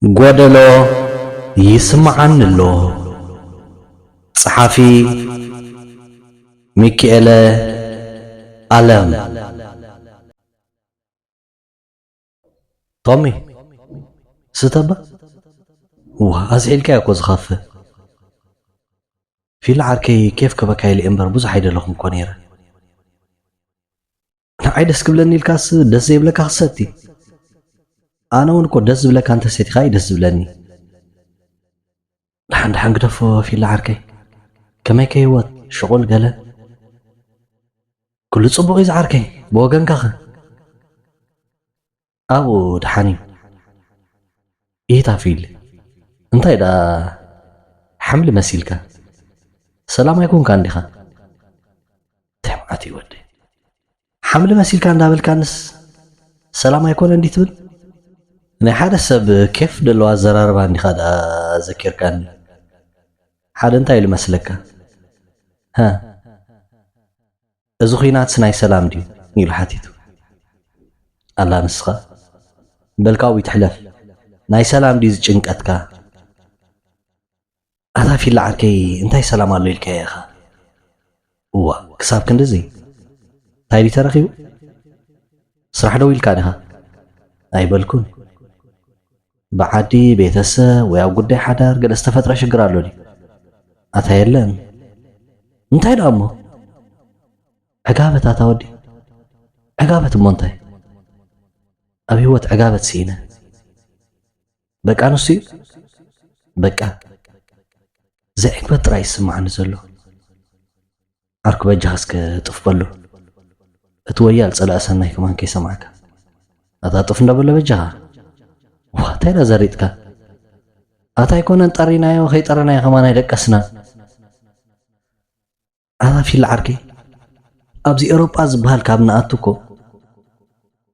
ጎደሎ ይስምዓንሎ ጸሓፊ ሚካኤለ ዓለም ቶሚ ስተባ أزعلك زخاف في العركي كيف كبكاي الإمبر بوز حيد لهم كونيرة عيد اسكبلني الكاس دز يبلك خصتي أنا ونكو دز بلك أنت سيتي خاي دز بلني لحن قدف في العركي كما كيوت شغل قال كل صبغ يزعركي بوغن كخ أو دحاني إيه تافيل انت إذا حمل مسيلك سلام يكون كان دخان تحمعتي ودي حمل مسيلك عند قبل كانس سلام يكون عندي تبل أنا حدا سب كيف دلوا الزرار باندي خاد أذكر كان حدا انت اللي مسلك ها أزخينات سناي سلام دي نيل حاتيتو الله نسخة بلكاوي تحلف ناي سلام دي زجنقتك هذا في العركي انتي سلام الله لك يا اخا هو كساب كندزي تايلي ترخيو صراحه دويل كانها اي بالكون بعدي بيتسا ويا قدي حدار قد استفتره شجرالو لي اتايلن انتي دامو عقابه اتاودي عقابه مونتي ابي هو عقابه سينا بقى نسي بقى زعك بطرا يسمعني زلو عرك بجهاسك طفبلو اتويال صلا سناي كمان كيسمعك اتا طف ندبل بجها واتيرا زريتك اتا يكون انطرينايو خيطرناي كمان يدقسنا انا في العركي ابزي اوروبا زبال كابنا اتكو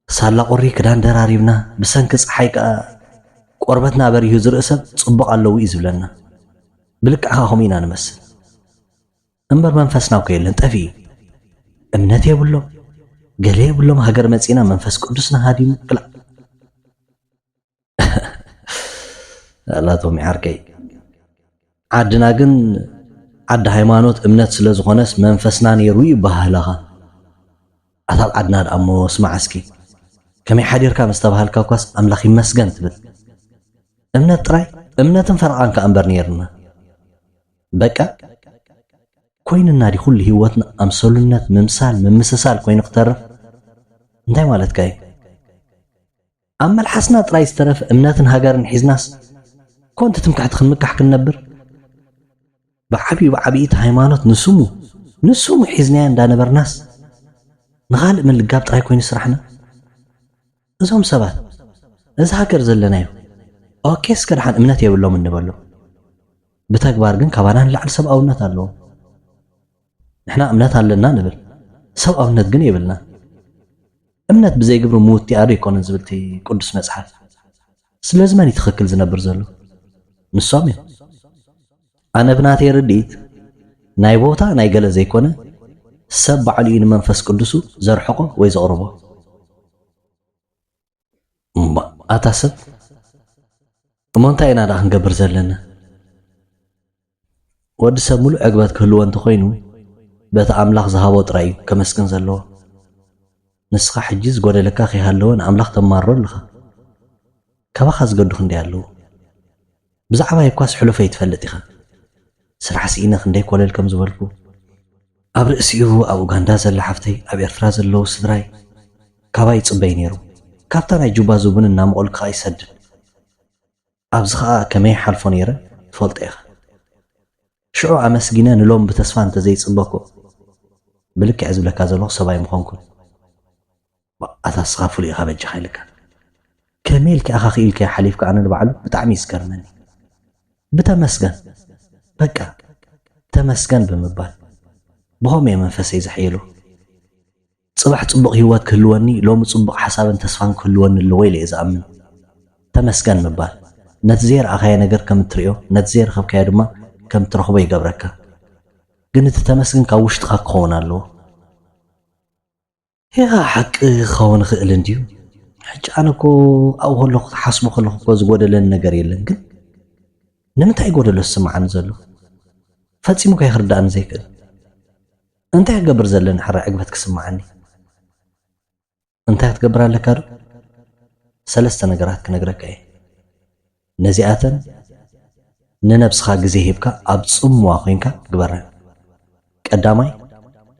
سالا قري كدان دراريبنا بسنكص حيقا قربتنا بريو زرسب صبق الله يزبلنا بلك عاهمينا نمس انبر منفسنا وكيلن طفي امنتي يبلو قالي يبلو هاجر مصينا منفس قدسنا هادي كلا الله تومي عركي عدنا جن عد هيمانوت امنت سلازخونس منفسنا نيرو يبهلها اثال عدنا امو اسمع اسكي كمي حدير كان استبهلكا كواس املاخي مسجن تبل امنت طراي امنت فرعان كانبر نيرنا بقى كوين النادي كل هيوتنا امثلنات ممثال ممسسال كوين اقترف انتي مالت كاي اما الحسنات رايس ترف امناتن هاجرن حزناس كنت تمكحت خنمكح كنبر بعبيت هيمانوت نسمو حزنيان دا نبرناس نغالب من القاب طراي كوين يسرحنا ازهم سبات از هاجر زلنايو اوكي سكرحان امنات يبلو من نبلو بتكبار جن كباران لعل سب أونت اللو نحنا أمنات على نبل سب أونت جن يبلنا أمنات بزي قبل موت تياري كون نزبلتي قدس مسحات سلازمان يتخكل زنبر زلو نصامي أنا بناتي رديت نايبوتا نايقل زي كونه سب عليين منفس قدسو زرحقه ويزغربه أتاسب ومنتاينا راح نقبر زلنا ود سمول عقبات كلو انت خوينو بت املاح زهابو طراي كمسكن زلو نسخه حجز غودلك اخي هالون املاح تمارو لخ كبخز قدو خندي يالو بزعبا يكواس حلفه يتفلط يخ سرح سينا خندي كولل كم زبلكو اب راسيو ابو غاندا زل حفتي اب ارفرا زلو سدراي كباي صبي نيرو كابتن اجوبا زوبن እና مقول كاي سد ابزخا كمي حلفو نيره فولط يخ شعو أمسجنا نلوم بتسفان تزيد صباكو بلك عزب لك هذا الله سباي مخونكم أتسخافوا لي غابت جخيلك كميلك أخاخيلك يا حليفك عن البعل بتعمي سكرمني بتمسجن بقى تمسجن بمبال بهم يا منفسي زحيلو صبح صبق هيوات كلواني لوم صبق حسابا تسفان كلواني اللويل إذا أمن تمسجن مبال نتزير أخي نجر كم تريو نتزير خب كيرما كم ترخبه يقبرك قلت تمسكن كوشت خون له يا حق خون خيل انديو ሕጂ ኣነኮ ኣብኡ ከለኹ ሓስቦ ከለኹ እኮ ዝጎደለን ነገር የለን ግን ንምንታይ ጎደሎ ዝስምዓኒ ዘሎ ፈፂሙ ከይክርዳእኒ ዘይክእል እንታይ ክገብር ዘለኒ ሕራይ ዕግበት ክስምዓኒ እንታይ ክትገብር ኣለካ ዶ ሰለስተ ነገራት ክነግረካ እየ ነዚኣተን ንነብስኻ ግዜ ሂብካ ኣብ ጽምዋ ኮይንካ ግበረን ቀዳማይ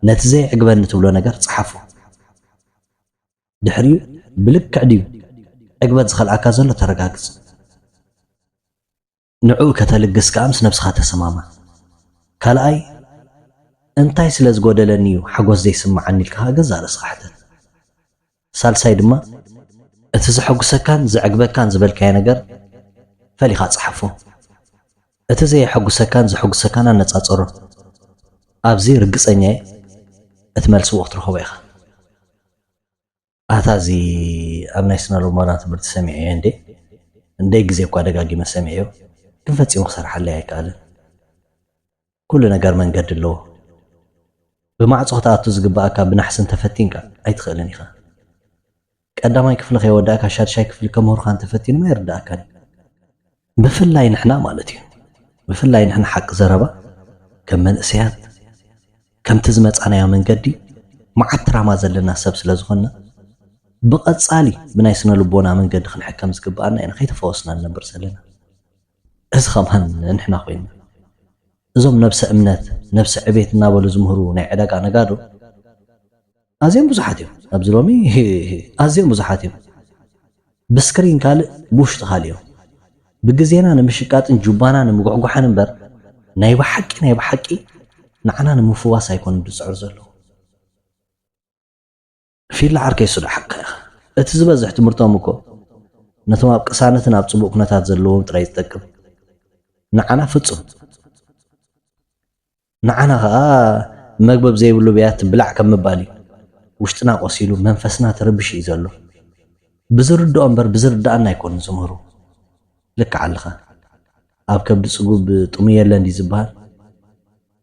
ነቲ ዘይዕግበኒ ትብሎ ነገር ጽሓፉ ድሕሪኡ ብልክዕ ድዩ ዕግበት ዝኸልዓካ ዘሎ ተረጋግፅ ንዕኡ ከተልግስ ከዓ ምስ ነብስኻ ተሰማማዕ ካልኣይ እንታይ ስለ ዝጎደለኒ እዩ ሓጎስ ዘይስምዓኒ ኢልካ ገዛእ ርእስኻ ሕተት ሳልሳይ ድማ እቲ ዘሐጉሰካን ዘዕግበካን ዝበልካዮ ነገር ፈሊኻ ጽሓፎ እቲ ዘይሐጉሰካን ዘሐጉሰካን ኣነጻጽሮ ኣብዚ ርግፀኛ እቲ መልሲ ክትረኽቦ ኢኻ ኣታዚ ኣብ ናይ ስነ ልቦና ትምህርቲ ሰሚዐ እንደይ ግዜ እኳ ደጋጊመ ሰሚዐዮ ግን ፈፂሙ ክሰርሓለይ ኣይከኣልን ኩሉ ነገር መንገዲ ኣለዎ ብማዕፆ ክትኣቱ ዝግባእካ ብናሕስን ተፈቲንካ ኣይትኽእልን ኢኻ ቀዳማይ ክፍሊ ከይወዳእካ ሻድሻይ ክፍሊ ከምህሩኻ እንተፈቲኑ ማ ይርዳእካኒ ብፍላይ ንሕና ማለት እዩ ብፍላይ ንሕና ሓቂ ዘረባ ከም መንእሰያት ከምቲ ዝመፃናዮ መንገዲ መዓት ትራማ ዘለና ሰብ ስለ ዝኾንና ብቐፃሊ ብናይ ስነ ልቦና መንገዲ ክንሕከም ዝግባአና ኢና ከይተፈወስና ንነብር ዘለና እዚ ኸማን ንሕና ኮይና እዞም ነብሰ እምነት ነብሰ ዕቤት እናበሉ ዝምህሩ ናይ ዕዳጋ ነጋዶ ኣዝዮም ብዙሓት እዮም ኣብዚ ሎሚ ኣዝዮም ብዙሓት እዮም ብስክሪን ካልእ ብውሽጢ ካልእ እዮም ብግዜና ንምሽቃጥን ጁባና ንምጉዕጓሕን እምበር ናይ ብሓቂ ንዓና ንምፍዋስ ኣይኮነ ድፅዕር ዘለዎ ፊላ ዓርከይ ስዶ ሓካ ኢኻ እቲ ዝበዝሕ ትምህርቶም እኮ ነቶም ኣብ ቅሳነትን ኣብ ፅቡቅ ኩነታት ዘለዎም ጥራይ ዝጠቅም ንዓና ፍፁም ንዓና ከዓ መግበብ ዘይብሉ ብያት ብላዕ ከም ምባል እዩ ውሽጥና ቆሲሉ መንፈስና ተረብሽ እዩ ዘሎ ብዝርድኦ እምበር ብዝርዳእና ኣይኮኑ ዝምህሩ ልክዕ ኣለኻ ኣብ ከብዲ ፅጉብ ጥሙ የለን እንዲ ዝበሃል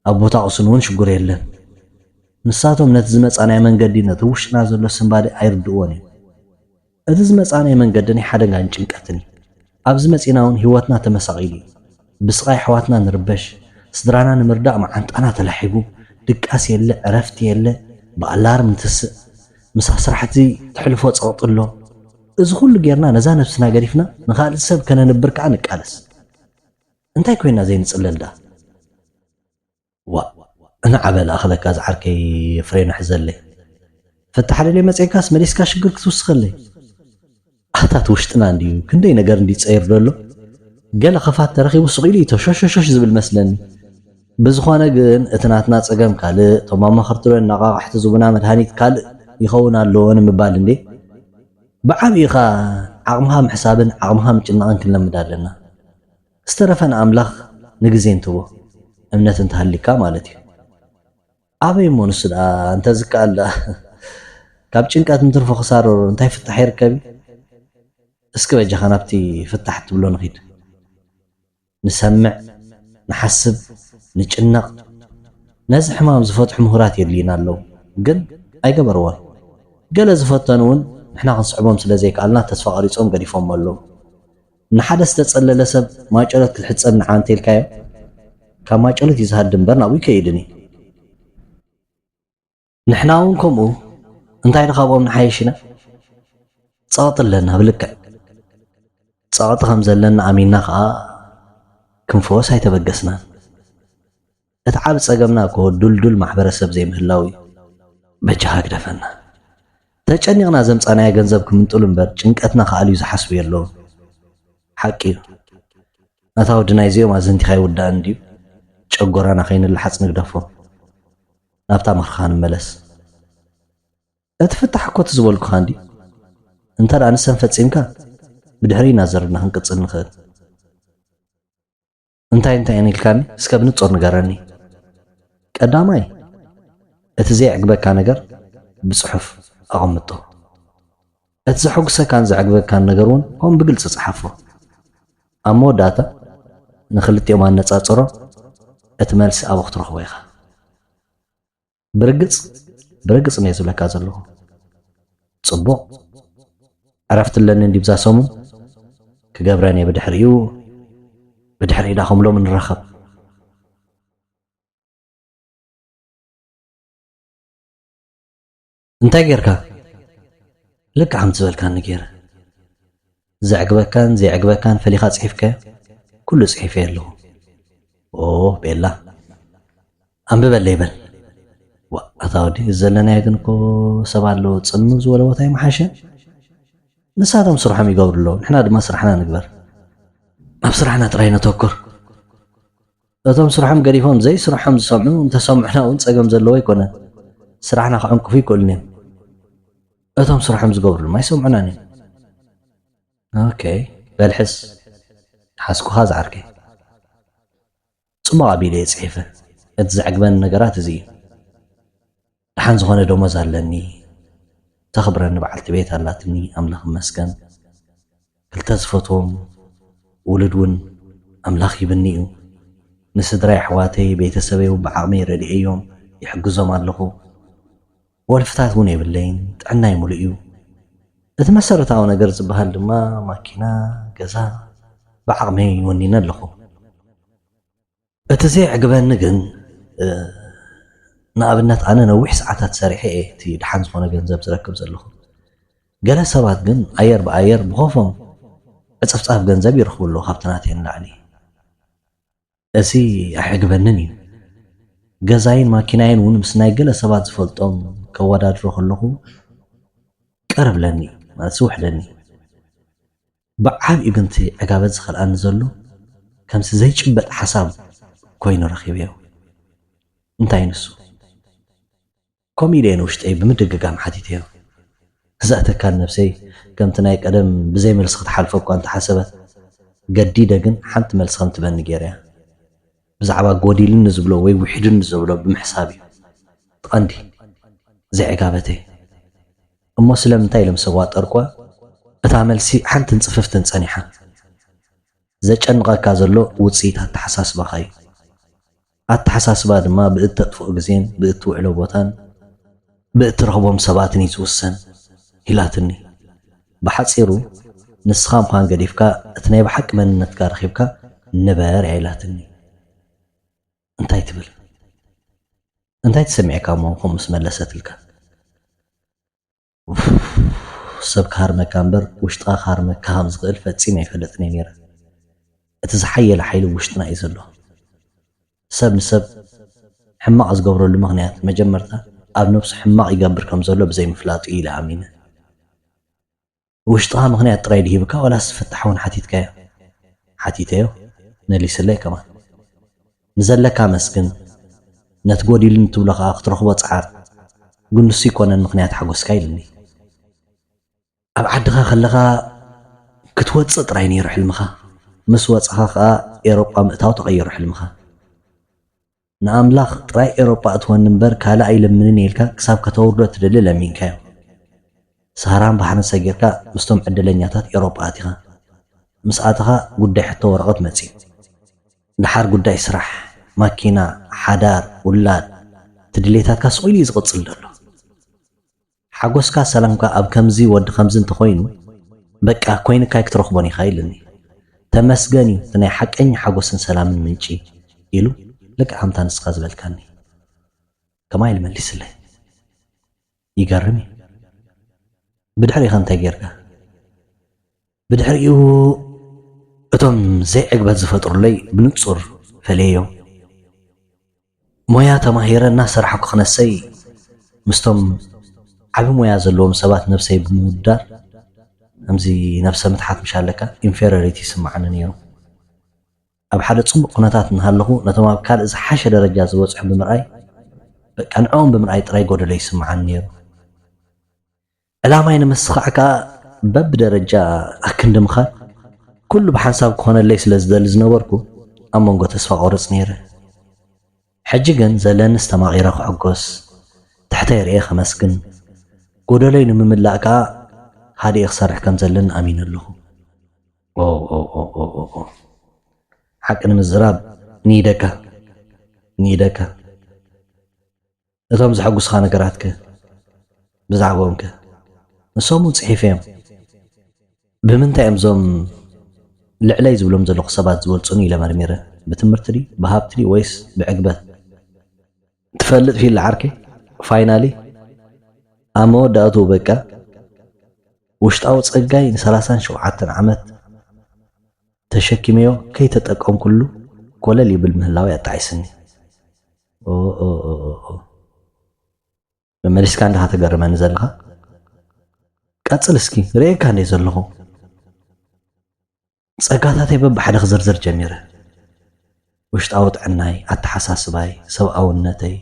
ኣብ ቦታ ቁስን እውን ሽጉር የለን ንሳቶም ነቲ ዝመፃናይ መንገዲ ነቲ ውሽጥና ዘሎ ስምባዴ ኣይርድእዎን እዩ እቲ ዝመፃናይ መንገዲ ናይ ሓደጋን ጭንቀትን እዩ ኣብዚ መፂና እውን ሂወትና ተመሳቂሉ እዩ ብስቃይ ኣሕዋትና ንርበሽ ስድራና ንምርዳእ መዓንጣና ተላሒቡ ድቃስ የለ ዕረፍቲ የለ ብኣላርም ንትስእ ምሳ ስራሕቲ ትሕልፎ ፀቕጥሎ እዚ ኩሉ ጌርና ነዛ ነብስና ገዲፍና ንኻልእ ሰብ ከነንብር ከዓ ንቃለስ እንታይ ኮይና ዘይንፅለልዳ ንዓበል ኣኽለካ ዝዓርከይ ፍሬና ሕዘለይ ፈታሓለለይ መፅካስ መሊስካ ሽግር ክትውስኸለይ ኣታት ውሽጥና እንድዩ ክንደይ ነገር እንዲፀይር ዘሎ ገለ ኸፋት ተረኺቡ ስቂሉ እዩ ተሾሾሾሽ ዝብል መስለኒ ብዝኾነ ግን እቲ ናትና ፀገም ካልእ እቶም ኣማኸርትሎ እናቃቕሕቲ ዝቡና መድሃኒት ካልእ ይኸውን ኣለዎ ንምባል እንዴ ብዓብኢኻ ዓቕምኻ ምሕሳብን ዓቕምኻ ምጭናቕን ክንለምድ ኣለና ዝተረፈን ኣምላኽ ንግዜ እንትቦ እምነት እንተሃሊካ ማለት እዩ ኣበይ እሞ ንሱ ደኣ እንተዝከኣል ካብ ጭንቀት ምትርፎ ክሳሮ እንታይ ፍታሕ ይርከብ እስኪ በጃኻ ናብቲ ፍታሕ ትብሎ ንኺድ ንሰምዕ ንሓስብ ንጭነቕ ነዚ ሕማም ዝፈትሑ ምሁራት የድልዩና ኣለዉ ግን ኣይገበርዎን ገለ ዝፈተኑ እውን ንሕና ክንስዕቦም ስለ ዘይከኣልና ተስፋ ቀሪፆም ገዲፎም ኣለዉ ንሓደ ዝተፀለለ ሰብ ማጨሎት ክትሕፀብ ንዓንተ ኢልካዮ ካብ ማጨሎት እዩ ዝሃድ እምበር ናብኡ ይከይድን እዩ ንሕና እውን ከምኡ እንታይ ንኻብኦም ንሓይሽ ኢና ፀቕጢ ኣለና ብልክዕ ፀቕጢ ከም ዘለና ኣሚንና ከዓ ክንፈወስ ኣይተበገስናን እቲ ዓብ ፀገምና እኮ ዱልዱል ማሕበረሰብ ዘይምህላው እዩ በጃኻ ግደፈና ተጨኒቕና ዘምፃናዮ ገንዘብ ክምንጥሉ እምበር ጭንቀትና ከኣልዩ ዝሓስቡ የለዎም ሓቂ እዩ ነታ ወድና እዚኦም ኣዘንቲኻ ይውዳእ እንድዩ ጨጎራና ከይንልሓፅ ንግደፎ ናብታ ምኽርኻ ንመለስ እቲ ፍታሕ እኮ ትዝበልኩኻ እንዲ እንተደኣ ንሰን ፈፂምካ ብድሕሪና ዘርና ክንቅፅል ንኽእል እንታይ ኢልካኒ እስከ ብንፆር ንገረኒ ቀዳማይ እቲ ዘይዕግበካ ነገር ብፅሑፍ ኣቐምጦ እቲ ዘሐጉሰካን ዘዕግበካን ነገር እውን ከምኡ ብግልፂ ፀሓፎ ኣብ መወዳእታ ንክልቲኦም ኣነፃፅሮ እቲ መልሲ ኣብኡ ክትረኽቦ ኢኻ ብርግፅ ነየ ዝብለካ ዘለኹ ፅቡቕ عرفت لن ندي بزا سمو كجبراني بدحري داخم لو من الرخب انتا جيركا لك عم تزبل كان نجير زعقبكان زي عقبكان فليخا صحيفك كل صحيفه له بيلا أم ببليبل وأتاودي الزلنا يكنكو سبالو تصنز ولا وتاي محاشة نساتهم سرحهم يقبر له نحنا ما سرحنا نقبر ما بسرحنا ترينا توكر أتهم سرحهم قريفهم زي سرحهم سمعوا انت سمعنا ونسقم زلوا يكونه سرحنا خعنكو في كلنا أتهم سرحهم زقبر ما يسمعناني اوكي بالحس حاسكو هذا عركي صما بيلي صحيفه اتزعقبن نغرات زي دحان زغونه دموز ኣለኒ تخبرني بعلت بيت ኣለትኒ أملاخ مسكن كلتا زفቶم ولدون أملاخ يبنيو نسدراي أحواتي بيتسبي وبعقمي رديئيهم يحجزهم ኣለኹ والفتات ون يبلين ጥዕና يملئيو እቲ መሰረታዊ ነገር ዝበሃል ድማ ማኪና ገዛ بعقمي يونينا ኣለኹ እቲ ዘይዕግበኒ ግን ንኣብነት ኣነ ነዊሕ ሰዓታት ሰሪሐ እቲ ድሓን ዝኾነ ገንዘብ ዝረክብ ዘለኹ ገለ ሰባት ግን ኣየር ብኣየር ብኸፎም ዕፅፍፃፍ ገንዘብ ይረኽቡ ኣለዉ ካብቲ ናተይ ንላዕሊ እዚ ኣይዕግበንን እዩ ገዛይን ማኪናይን እውን ምስ ናይ ገለ ሰባት ዝፈልጦም ከወዳድሮ ከለኹ ቀረብለኒ ማለት ዝውሕለኒ ብዓብኡ ግን እቲ ዕጋበት ዝኸልኣኒ ዘሎ ከምዚ ዘይጭበጥ ሓሳብ ኮይኑ ረኺበዮ እንታይ ንሱ ኮሚድየን ውሽጠይ ብምድግጋም ሓቲተዮ زأتك نفسي كمت ناي قدم بزي ملس ክትሓልፎ እኳ እንተሓሰበት ገዲደ ግን ሓንቲ መልስ ከም ትበኒ ገይረያ ብዛዕባ ጎዲልን ዝብሎ ወይ ውሕድን ዝብሎ ብምሕሳብ እዩ ቀንዲ ዘይዕጋበተይ እሞ ስለምንታይ ለምሰዋጠርኳ እታ መልሲ ሓንቲ ንፅፍፍትን ፀኒሓ ዘጨንቐካ ዘሎ ውፅኢት ኣተሓሳስባኻ እዩ ኣተሓሳስባ ድማ ብእተጥፍኡ ግዜን ብእትውዕሎ ቦታን ብእትረኽቦም ሰባትን ይዝውሰን هلاتني بحصيرو نسخام خان قديفكا اتناي بحق مننتكا رخيبكا نبار عيلاتني انتاي تبل انتاي تسمعكا مونكم مسملستلكا سب كار مكانبر وشطا خار مكام زغل فتسيما يفلتني نيرا اتزحيل حيل وشتنا يزلو سب نسب حماق ازقبرو المغنيات مجمرتا اب نفس حماق يقبر كم زلو بزي مفلاتو إلى عمينة وشطها مغنيات ترايد هيبكا ولا سفتحون حتيتكا حتيتيو نالي سلاي كمان نزلكا مسكن نتقودي لنتولغا اخترخبو صعار قل نسي كون المغنيات حقو سكايلني اب عدغا خلغا كتوص طرايني يروح المخا مس وصخا اوروبا مئتاو تغير حلمخا ناملاخ طراي اوروبا اتون نمبر كالا اي لمنن يلكا كساب كتوردو تدل لمينكا سهران بحنا سجيركا مستم عدلنياتات اوروبا اتيها مساتها قداي حتى ورقت متي نحار قداي سرح ماكينه حدار ولاد تدليتات كاسويلي زقصل دلو حقوسكا سلامكا اب كمزي ود خمزن تخوين بقى كوين كايك ترخبوني خايلني تمسغني تني حقني حقوسن سلامن منشي يلو لك حمتا نسخه زبلكاني كما يلملس لي يقرمي بدحري خانتا غيركا بدحريو اتم زي عقبات زفطر لي بنصر فليو مويا تماهيرنا سرحك خنسي مستم عبي مويا زلوم سبات نفسي بمودار امزي نفسه متحات مشالكا inferiority سمعنا نيرو اب حدا صبق قناتات نهالخو نتما كال اذا حاشه درجه زوصح بمرأي كان عون بمرأي طراي غودلي سمعنا نيرو علامه ينمسخعكا بب درجه اكندمخا كل بحساب كون ليس لزدل زنبركو امونغو تسفا قرص نيره حجيغن زلن استماغيره حقوس تحت يريه خمسكن غودلي نمملاكا هادي يخسرح كم زلن امين له او حق المزراب نيدكا اتم زحقوس خانه قراتك بزعبونك نسومون صحيفهم ብምንታይ እዮም ዞም ልዕለይ ዝብሎም ዘለኹ ሰባት ዝበልፁኒ ኢለ መርሚረ ብትምህርቲ ዲ ብሃብቲ ዲ ወይስ ብዕግበት ትፈልጥ ፊል ዓርኬ ፋይናሊ ኣብ መወዳእቱ በቃ ውሽጣዊ ፀጋይ ን37 ዓመት ተሸኪመዮ ከይተጠቀም ኩሉ ኮለል ይብል ምህላዊ ኣጣዓይስኒ መመሊስካ እንዳ ተገርመኒ ዘለኻ ቀፅል እስኪ ርኤካ እንደ ዘለኹ ፀጋታተይ በብሓደ ክዝርዝር ጀሚረ ውሽጣዊ ጥዕናይ ኣተሓሳስባይ ሰብኣውነተይ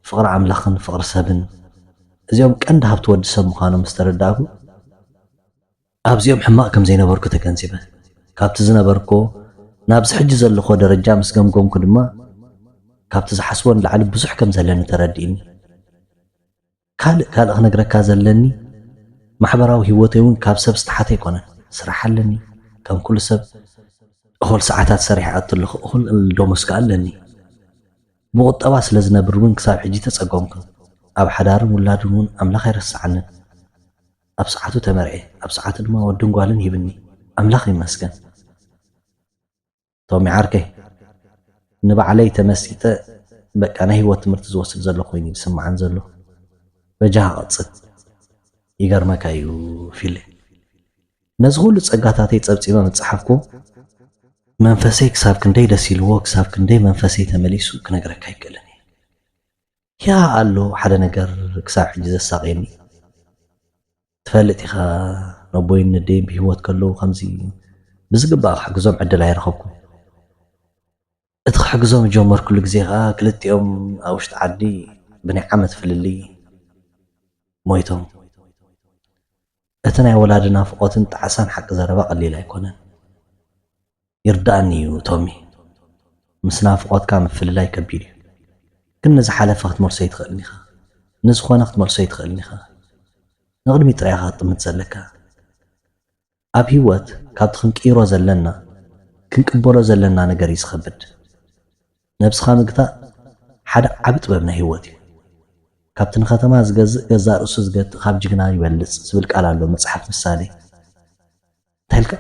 ፍቕሪ ኣምላኽን ፍቕሪ ሰብን እዚኦም ቀንዲ ሃብቲ ወዲ ሰብ ምዃኖም ዝተረዳእኩ ኣብዚኦም ሕማቕ ከም ዘይነበርኩ ተገንዚበ ካብቲ ዝነበርኮ ናብዚ ሕጂ ዘለኾ ደረጃ ምስ ገምገምኩ ድማ ካብቲ ዝሓስቦ ንላዕሊ ብዙሕ ከም ዘለኒ ተረዲእኒ ካልእ ክነግረካ ዘለኒ ማሕበራዊ ሂወተይ እውን ካብ ሰብ ዝተሓተ ኣይኮነን ስራሕ ኣለኒ ከም ኩሉ ሰብ እኹል ሰዓታት ሰሪሕ ኣትልኹ እኹል ደሞዝካ ኣለኒ ብቁጠባ ስለ ዝነብር እውን ክሳብ ሕጂ ተፀገምኩ ኣብ ሓዳርን ውላድን እውን ኣምላኽ ኣይረስዓንን ኣብ ሰዓቱ ተመርዐ ኣብ ሰዓቱ ድማ ወድን ጓልን ሂብኒ ኣምላኽ ይመስገን ቶሚ ዓርከይ ንባዕለይ ተመሲጠ በቃ ናይ ሂወት ትምህርቲ ዝወስድ ዘሎ ኮይኑ ይስማዓን ዘሎ በጃህ ቀፅል ይገርመካ እዩ ፊለ ነዚ ኩሉ ፀጋታተይ ፀብፂመ መፅሓፍኩ መንፈሰይ ክሳብ ክንደይ ደስ ኢልዎ ክሳብ ክንደይ መንፈሰይ ተመሊሱ ክነግረካ ይክእልን ያ ኣሎ ሓደ ነገር ክሳብ ሕጂ ዘሳቀየኒ ትፈልጥ ኢኻ ነቦይ ንደይ ብሂወት ከለዉ ከምዚ ብዝግባእ ክሕግዞም ዕድል ኣይረኸብኩ እቲ ክሕግዞም ጀመርኩሉ ግዜ ከዓ ክልቲኦም ኣብ ውሽጢ ዓዲ ብናይ ዓመት ፍልሊ ሞይቶም እቲ ናይ ወላድና ፍቆትን ጣዕሳን ሓቂ ዘረባ ቀሊል ኣይኮነን ይርዳእኒ እዩ ቶሚ ምስ ናፍቆትካ ምፍልላይ ከቢድ እዩ ግን ንዝሓለፈ ክትመልሶ ይትኽእልኒ ኢኻ ንዝኾነ ክትመልሶ ይትኽእልኒ ኢኻ ንቕድሚት ጥራይኻ ክትጥምት ዘለካ ኣብ ሂወት ካብቲ ክንቅይሮ ዘለና ክንቅበሎ ዘለና ነገር እዩ ዝኸብድ ነብስኻ ምግታእ ሓደ ዓቢ ጥበብ ናይ ሂወት እዩ ካብቲ ንከተማ ዝገዝእ ገዛእ ርእሱ ዝገትእ ካብ ጅግና ይበልፅ ዝብል ቃል ኣሎ መፅሓፍ ምሳሌ እንታይ ኢልካ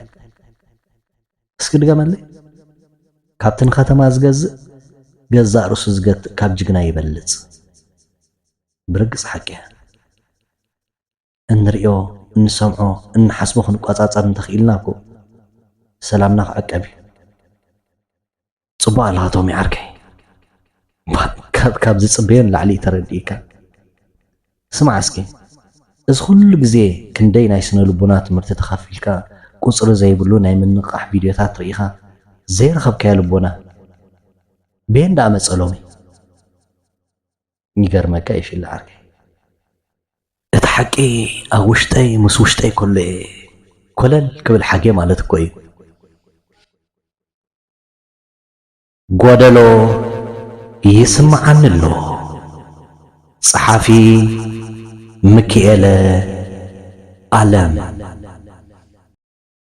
እስኪ ድገመለይ ካብቲ ንከተማ ዝገዝእ ገዛእ ርእሱ ዝገትእ ካብ ጅግና ይበልፅ ብርግፅ ሓቂ እንሪኦ እንሰምዖ እንሓስቦ ክንቆፃፀር እንተኽኢልና እኮ ሰላምና ክዓቀብ እዩ ፅቡቅ ኣለኻ ቶሚ ዓርከይ ካብ ዝፅበዮን ላዕሊ ተረዲእካ ስማዕ እስኪ እዚ ኩሉ ግዜ ክንደይ ናይ ስነ ልቡና ትምህርቲ ተኻፊልካ ቁፅሪ ዘይብሉ ናይ ምንቃሕ ቪድዮታት ርኢኻ ዘይረኸብካዮ ልቦና ብየንዳ መፀሎሚ ይገርመካ ይፍለ ዓርከይ እቲ ሓቂ ኣብ ውሽጠይ ምስ ውሽጠይ ኮሎ ኮለል ክብል ሓጌ ማለት እኮ እዩ ጎደሎ ይስማዓኒ ኣሎ ፀሓፊ ሚካኤለ ዓለም